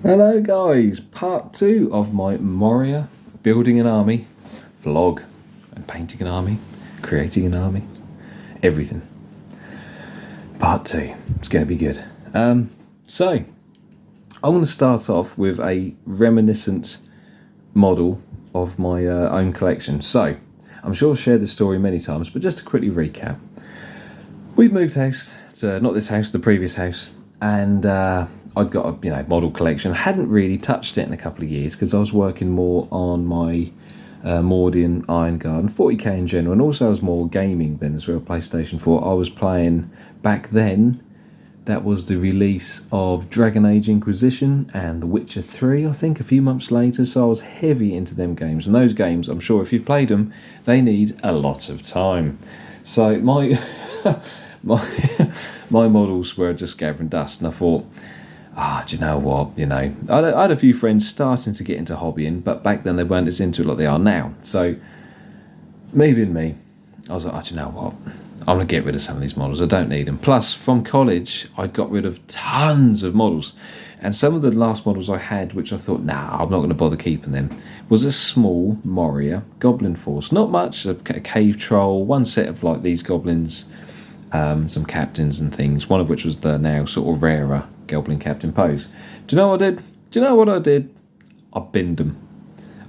Hello guys, part 2 of my Moria building an army vlog and painting an army, creating an army, everything. Part 2, it's going to be good. So, I'm going to start off with a reminiscent model of my own collection. So, I'm sure I've shared this story many times, but just to quickly recap. We've moved house to, not this house, the previous house, and I'd got a model collection. I hadn't really touched it in a couple of years because I was working more on my Mordian Iron Garden, 40k in general, and also I was more gaming then as well, PlayStation 4. I was playing back then. That was the release of Dragon Age Inquisition and The Witcher 3, I think, a few months later. So I was heavy into them games. And those games, I'm sure if you've played them, they need a lot of time. So my my models were just gathering dust, and I thought, do you know what? I had a few friends starting to get into hobbying, but back then they weren't as into it like they are now. So maybe in me, I was like, do you know what? I'm going to get rid of some of these models. I don't need them. Plus, from college, I got rid of tons of models. And some of the last models I had, which I thought, I'm not going to bother keeping them, was a small Moria Goblin Force. Not much, a cave troll, one set of like these goblins, some captains and things, one of which was the now sort of rarer Goblin Captain pose. Do you know what I did? Do you know what I did? I binned them.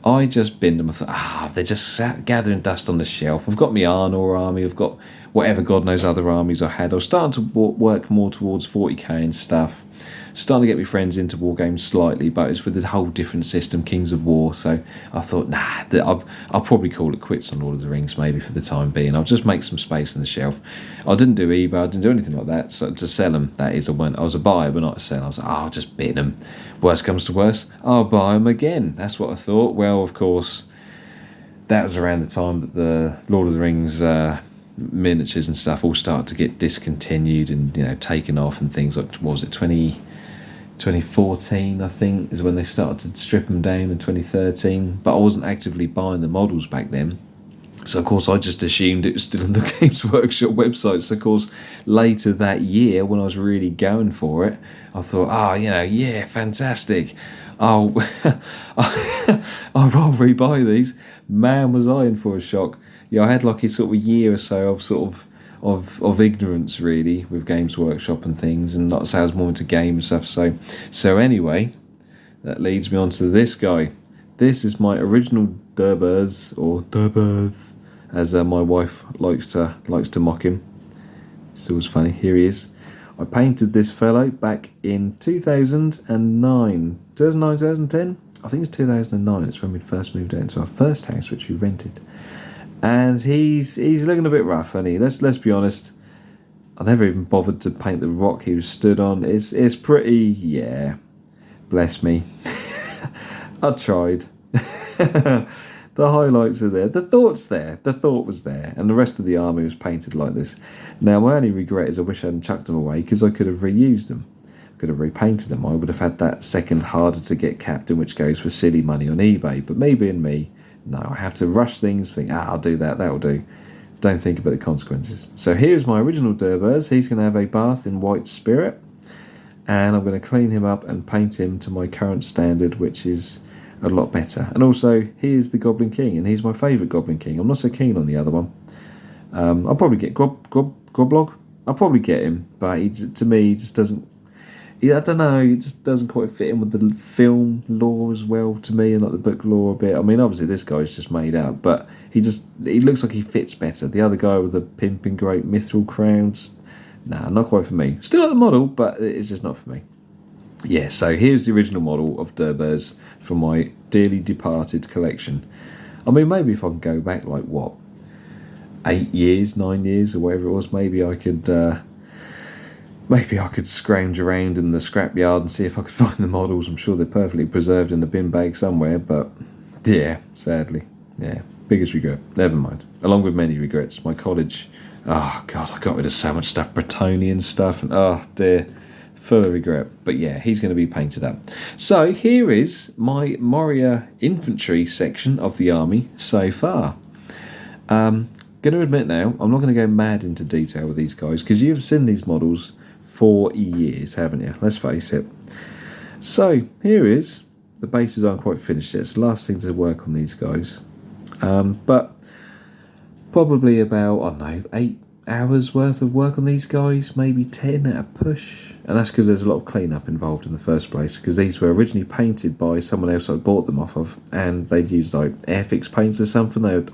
I just binned them. I thought, they're just sat gathering dust on the shelf. I've got my Arnor army. I've got whatever God knows other armies I had. I was starting to work more towards 40k and stuff. Starting to get my friends into war games slightly, but it's with this whole different system, Kings of War. So I thought, I'll probably call it quits on Lord of the Rings, maybe for the time being. I'll just make some space on the shelf. I didn't do eBay, I didn't do anything like that. So to sell them, that is, I was a buyer, but not a seller. I was like, I'll just bin them. Worst comes to worst, I'll buy them again. That's what I thought. Well, of course, that was around the time that the Lord of the Rings miniatures and stuff all started to get discontinued and taken off and things like, what was it, 2014 I think is when they started to strip them down in 2013, but I wasn't actively buying the models back then, so of course I just assumed it was still on the Games Workshop website. So of course later that year, when I was really going for it, I thought, yeah, fantastic, I'll rebuy these. Man, was I in for a shock. I had like a sort of a year or so of sort of ignorance really with Games Workshop and things, and not say I was more into game and stuff. So anyway, that leads me on to this guy. This is my original Durbers, or Durbers, as my wife likes to mock him. It's always funny. Here he is. I painted this fellow back in 2009, 2010. I think it's 2009. It's when we first moved out into our first house, which we rented. And he's looking a bit rough, and let's be honest. I never even bothered to paint the rock he was stood on. It's pretty, yeah. Bless me. I tried. The highlights are there. The thought's there. The thought was there, and the rest of the army was painted like this. Now my only regret is I wish I hadn't chucked them away, because I could have reused them. I could have repainted them. I would have had that second harder to get captain, which goes for silly money on eBay. But me being me, no, I have to rush things, think, I'll do that, that'll do. Don't think about the consequences. So here's my original Durbers. He's going to have a bath in white spirit, and I'm going to clean him up and paint him to my current standard, which is a lot better. And also, he is the Goblin King, and he's my favourite Goblin King. I'm not so keen on the other one. I'll probably get Groblog. I'll probably get him, but to me, he just doesn't. I don't know, it just doesn't quite fit in with the film lore as well to me, and like the book lore a bit. I mean, obviously this guy's just made up, but he looks like he fits better. The other guy with the pimping great mithril crowns, not quite for me. Still like the model, but it's just not for me. Yeah, so here's the original model of Durbers from my dearly departed collection. I mean, maybe if I can go back like 8 years, 9 years, or whatever it was, maybe I could scrounge around in the scrapyard and see if I could find the models. I'm sure they're perfectly preserved in a bin bag somewhere, but yeah, sadly. Yeah, biggest regret. Never mind. Along with many regrets. My college, oh God, I got rid of so much stuff, Bretonian stuff, and oh dear, full of regret. But yeah, he's going to be painted up. So here is my Moria infantry section of the army so far. Going to admit now, I'm not going to go mad into detail with these guys, because you've seen these models for years, haven't you? Let's face it. So here is the bases aren't quite finished yet. It's the last thing to work on these guys, but probably about, I don't know, 8 hours worth of work on these guys, maybe 10 at a push. And that's because there's a lot of cleanup involved in the first place, because these were originally painted by someone else I bought them off of, and they'd used like Airfix paints or something. They were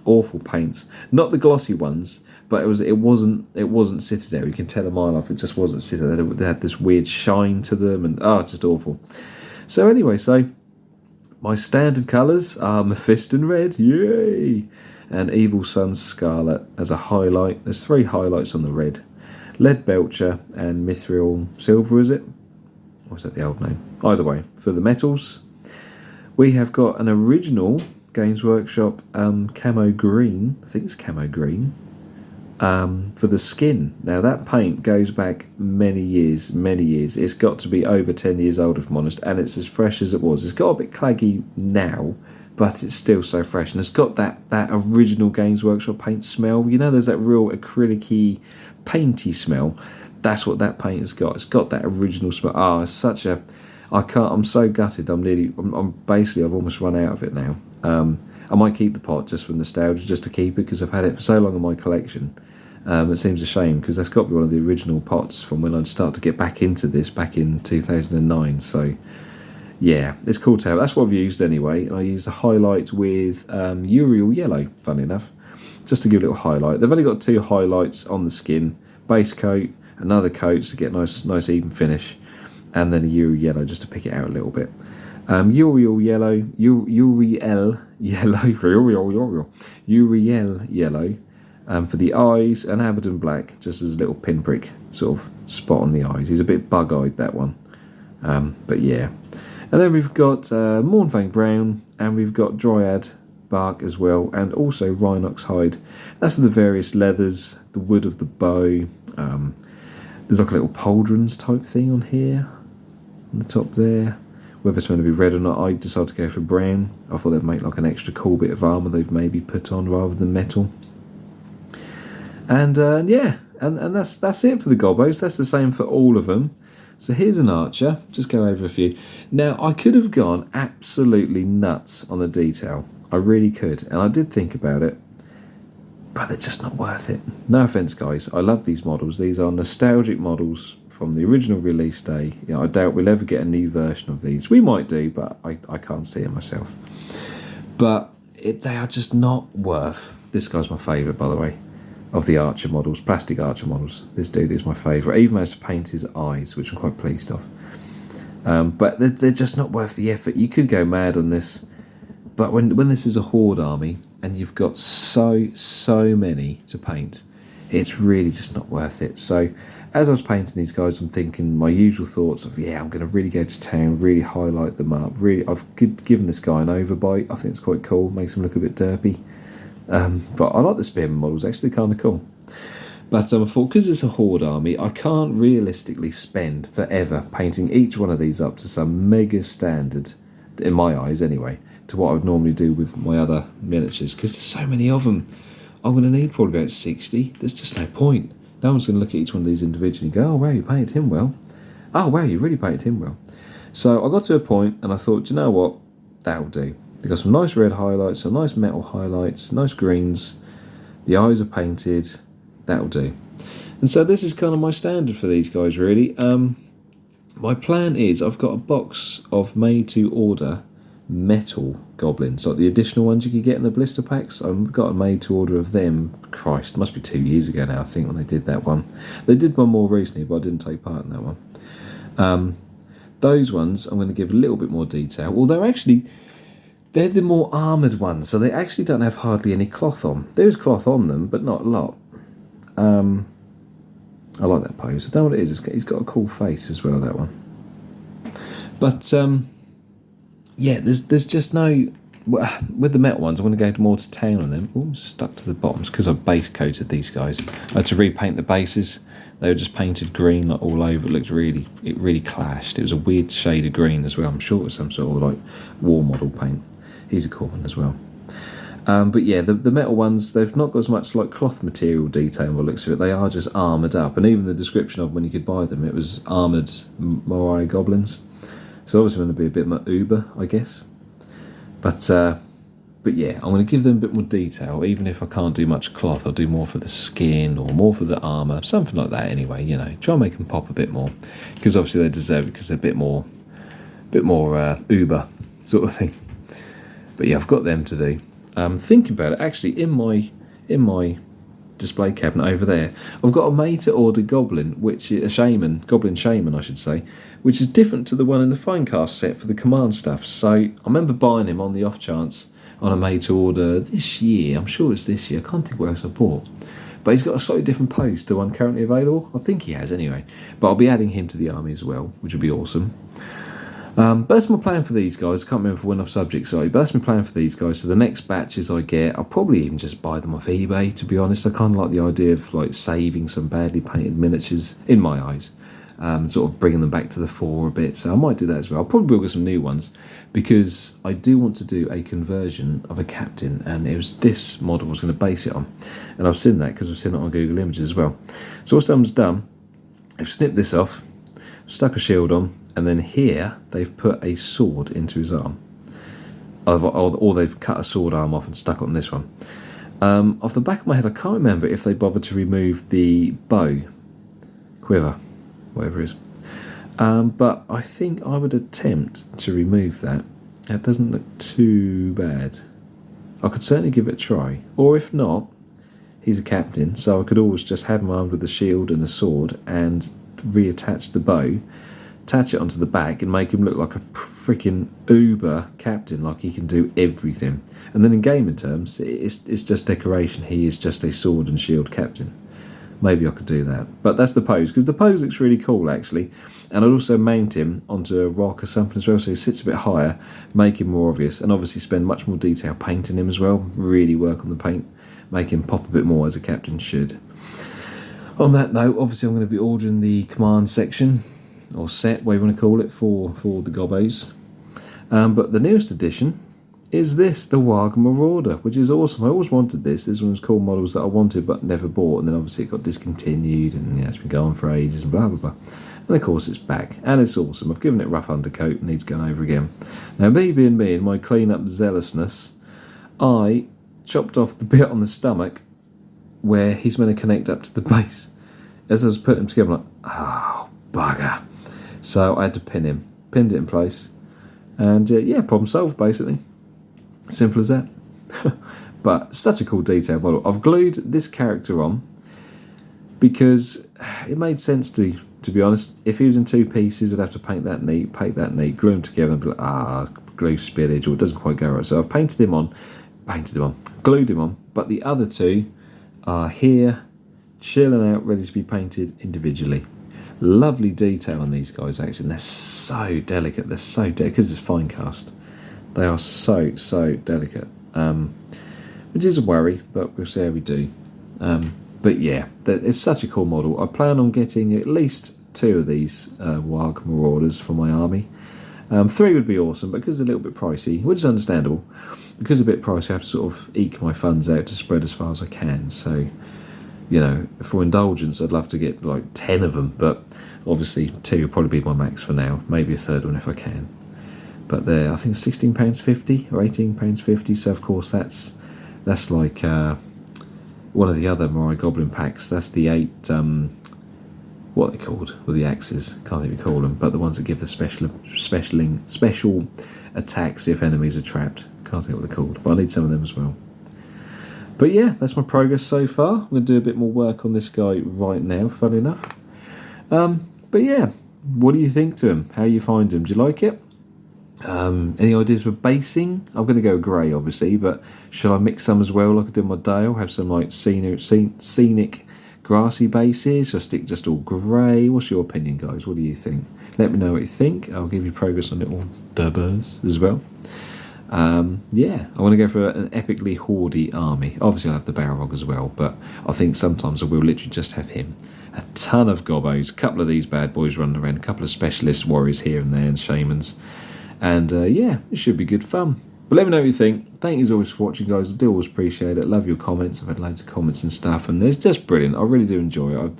awful paints, not the glossy ones, but it wasn't Citadel. You can tell a mile off, it just wasn't Citadel. They had this weird shine to them, and just awful. So anyway, my standard colours are Mephiston Red, yay, and Evil Sun Scarlet as a highlight. There's 3 highlights on the red. Lead Belcher and Mithril Silver, is it? Or is that the old name? Either way, for the metals, we have got an original Games Workshop camo green. I think it's camo green. For the skin. Now that paint goes back many years. It's got to be over 10 years old, if I'm honest, and it's as fresh as it was. It's got a bit claggy now, but it's still so fresh, and it's got that original Games Workshop paint smell. You know, there's that real acrylic-y, painty smell. That's what that paint has got. It's got that original smell. It's such a... I'm so gutted. I'm basically, I've almost run out of it now. I might keep the pot just for nostalgia, just to keep it, because I've had it for so long in my collection. It seems a shame, because that's got to be one of the original pots from when I'd start to get back into this back in 2009. So yeah, it's cool to have. That's what I've used anyway, and I used a highlight with Uriel Yellow, funny enough, just to give a little highlight. They've only got 2 highlights on the skin: base coat, another coat to get nice even finish, and then a Uriel Yellow just to pick it out a little bit. Uriel Yellow, Uriel Yellow for the eyes, and Abaddon Black just as a little pinprick sort of spot on the eyes. He's a bit bug-eyed, that one, but yeah. And then we've got Mornfang Brown, and we've got Dryad Bark as well, and also Rhinox Hide. That's for the various leathers, the wood of the bow. There's like a little pauldrons type thing on here, on the top there. Whether it's meant to be red or not, I decided to go for brown. I thought they'd make like an extra cool bit of armour they've maybe put on rather than metal. And yeah, and that's it for the Gobbos. That's the same for all of them. So here's an archer. Just go over a few. Now, I could have gone absolutely nuts on the detail. I really could, and I did think about it, but they're just not worth it. No offence, guys. I love these models. These are nostalgic models from the original release day. You know, I doubt we'll ever get a new version of these. We might do, but I can't see it myself. But they are just not worth... This guy's my favourite, by the way, of the archer models, plastic archer models. This dude is my favourite. I even managed to paint his eyes, which I'm quite pleased of. But they're just not worth the effort. You could go mad on this, but when this is a horde army and you've got so many to paint, it's really just not worth it. So as I was painting these guys, I'm thinking my usual thoughts of, yeah, I'm going to really go to town, really highlight them up. Really, I've given this guy an overbite. I think it's quite cool. Makes him look a bit derpy. But I like the spearman models, actually kind of cool. But I thought, because it's a horde army, I can't realistically spend forever painting each one of these up to some mega standard, in my eyes anyway, to what I would normally do with my other miniatures, because there's so many of them. I'm going to need probably about 60. There's just no point. No one's going to look at each one of these individually and go, oh, wow, you painted him well. Oh, wow, you really painted him well. So I got to a point and I thought, do you know what? That'll do. They've got some nice red highlights, some nice metal highlights, nice greens. The eyes are painted. That'll do. And so this is kind of my standard for these guys, really. My plan is I've got a box of made-to-order metal goblins, like the additional ones you could get in the blister packs. I've got a made-to-order of them. Christ, must be 2 years ago now, I think, when they did that one. They did one more recently, but I didn't take part in that one. Those ones I'm going to give a little bit more detail, although actually... they're the more armoured ones, so they actually don't have hardly any cloth on. There's cloth on them, but not a lot. I like that pose. I don't know what it is. He's got a cool face as well, that one. But, yeah, there's just no... With the metal ones, I'm going to go more to town on them. Ooh, stuck to the bottoms, because I base coated these guys. I had to repaint the bases. They were just painted green like, all over. It really clashed. It was a weird shade of green as well. I'm sure it was some sort of like war model paint. He's a cool one as well. But yeah, the metal ones, they've not got as much like cloth material detail by the looks of it. They are just armoured up, and even the description of when you could buy them, it was armoured Moria goblins. So obviously going to be a bit more uber, I guess. But yeah, I'm going to give them a bit more detail. Even if I can't do much cloth, I'll do more for the skin or more for the armour, something like that. Anyway, try and make them pop a bit more, because obviously they deserve it because they're a bit more uber sort of thing. But yeah, I've got them to do. Thinking about it, actually, in my display cabinet over there, I've got a made-to-order goblin, which is goblin shaman, I should say, which is different to the one in the Finecast set for the command stuff. So I remember buying him on the off chance on a made-to-order this year. I'm sure it's this year. I can't think what else I bought. But he's got a slightly different pose to one currently available. I think he has anyway. But I'll be adding him to the army as well, which would be awesome. But that's my plan for these guys. I can't remember if I went off subject, sorry, but that's my plan for these guys. So the next batches I get, I'll probably even just buy them off eBay, to be honest. I kind of like the idea of like saving some badly painted miniatures, in my eyes, sort of bringing them back to the fore a bit. So I might do that as well. I'll probably get some new ones, because I do want to do a conversion of a captain, and it was this model I was going to base it on. And I've seen that because I've seen it on Google Images as well. So what someone's done, they've snipped this off, stuck a shield on, and then here they've put a sword into his arm, or they've cut a sword arm off and stuck it on this one. Off the back of my head, I can't remember if they bothered to remove the bow, quiver, whatever it is. But I think I would attempt to remove that. That doesn't look too bad. I could certainly give it a try. Or if not, he's a captain, so I could always just have him armed with a shield and a sword and reattach the bow, attach it onto the back and make him look like a freaking uber captain, like he can do everything. And then in gaming terms, it's just decoration. He is just a sword and shield captain. Maybe I could do that. But that's the pose, because the pose looks really cool, actually. And I'd also mount him onto a rock or something as well, so he sits a bit higher, make him more obvious, and obviously spend much more detail painting him as well. Really work on the paint, make him pop a bit more as a captain should. On that note, obviously I'm going to be ordering the command section, or set, whatever you want to call it, for the gobbos. But the newest edition is this, the Warg Marauder, which is awesome. I always wanted this. This one was called models that I wanted but never bought, and then obviously it got discontinued, and it's been going for ages and blah blah blah. And of course it's back, and it's awesome. I've given it rough undercoat, needs going over again. Now, me being me and my clean-up zealousness, I chopped off the bit on the stomach where he's meant to connect up to the base. As I was putting them together, I'm like, oh, bugger. So I had to pinned it in place, and yeah, problem solved, basically. Simple as that. But such a cool detail model. I've glued this character on because it made sense to be honest. If he was in two pieces, I'd have to paint that neat, glue them together and be like, glue spillage, or it doesn't quite go right. So I've glued him on, but the other two are here, chilling out, ready to be painted individually. Lovely detail on these guys, actually, and they're so delicate. Because it's fine cast. They are so delicate, which is a worry, but we'll see how we do. But yeah, it's such a cool model. I plan on getting at least 2 of these Warg Marauders for my army. 3 would be awesome, but because they're a little bit pricey, which is understandable. Because they're a bit pricey, I have to sort of eke my funds out to spread as far as I can. So, for indulgence, I'd love to get like 10 of them, but obviously 2 would probably be my max for now. Maybe a third one if I can. But they're, I think, £16.50 or £18.50. So of course that's like one of the other Moria Goblin packs. That's the 8. What are they called? With the axes, can't even call them. But the ones that give the special attacks if enemies are trapped. Can't think what they're called. But I need some of them as well. But yeah, that's my progress so far. I'm going to do a bit more work on this guy right now, funny enough. But yeah, what do you think to him? How you find him? Do you like it? Any ideas for basing? I'm going to go grey, obviously, but shall I mix some as well, like I did my Dale? Have some like scenic grassy bases, or stick just all grey? What's your opinion, guys? What do you think? Let me know what you think. I'll give you progress on little dubbers as well. Yeah, I want to go for an epically hoardy army. Obviously I'll have the Balrog as well, but I think sometimes I will literally just have him. A ton of gobbos, a couple of these bad boys running around, a couple of specialist warriors here and there, and shamans. And yeah, it should be good fun. But let me know what you think. Thank you as always for watching, guys. I do always appreciate it. Love your comments. I've had loads of comments and stuff, and it's just brilliant. I really do enjoy it.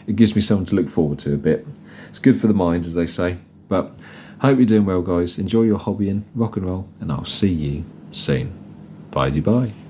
It gives me something to look forward to a bit. It's good for the mind, as they say. But hope you're doing well, guys. Enjoy your hobbying, rock and roll, and I'll see you soon. Bye-bye.